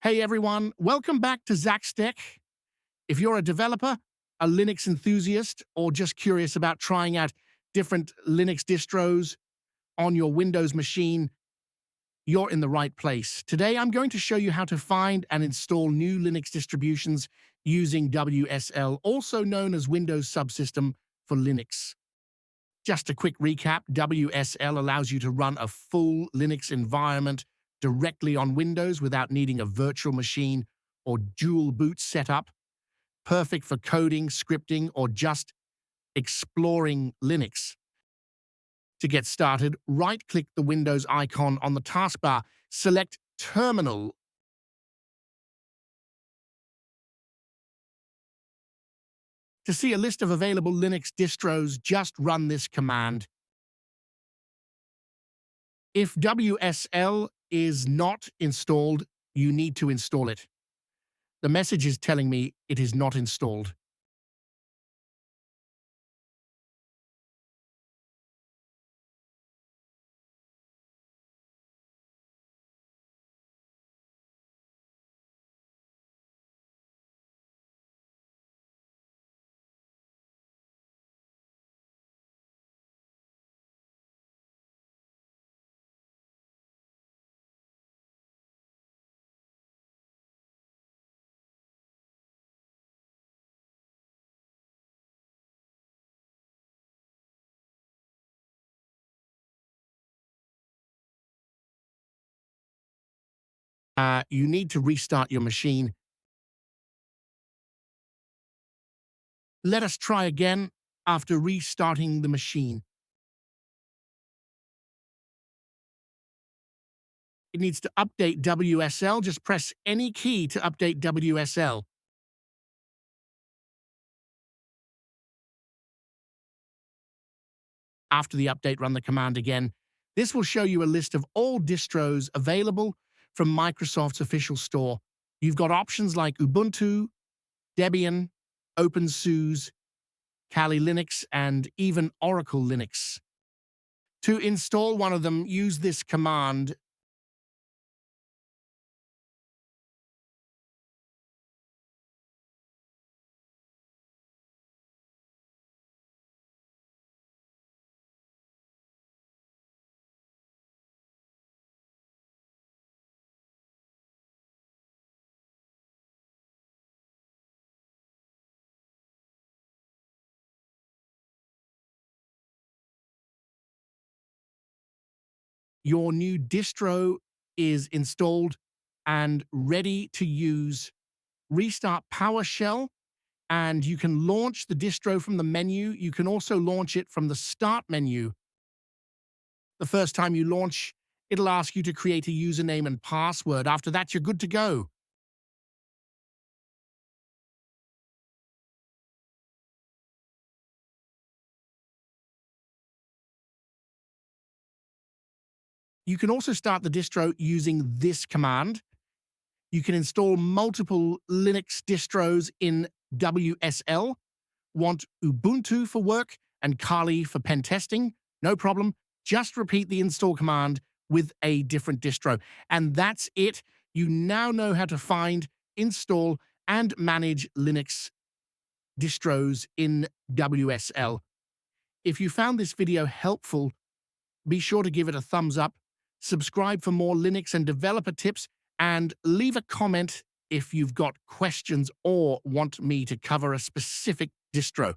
Hey everyone, welcome back to Zacs Tech. If you're a developer, a Linux enthusiast, or just curious about trying out different Linux distros on your Windows machine, you're in the right place. Today I'm going to show you how to find and install new Linux distributions using WSL, also known as Windows Subsystem for Linux. Just a quick recap, WSL allows you to run a full Linux environment directly on Windows without needing a virtual machine or dual boot setup. Perfect for coding, scripting, or just exploring Linux. To get started, right-click the Windows icon on the taskbar, select Terminal. To see a list of available Linux distros, just run this command. If WSL is not installed, you need to install it. The message is telling me it is not installed. You need to restart your machine. Let us try again after restarting the machine. It needs to update WSL. Just press any key to update WSL. After the update, run the command again. This will show you a list of all distros available from Microsoft's official store. You've got options like Ubuntu, Debian, OpenSUSE, Kali Linux, and even Oracle Linux. To install one of them, use this command. Your new distro is installed and ready to use. Restart PowerShell, and you can launch the distro from the menu. You can also launch it from the Start menu. The first time you launch, it'll ask you to create a username and password. After that, you're good to go. You can also start the distro using this command. You can install multiple Linux distros in WSL. Want Ubuntu for work and Kali for pen testing? No problem. Just repeat the install command with a different distro. And that's it. You now know how to find, install, and manage Linux distros in WSL. If you found this video helpful, be sure to give it a thumbs up, subscribe for more Linux and developer tips, and leave a comment if you've got questions or want me to cover a specific distro.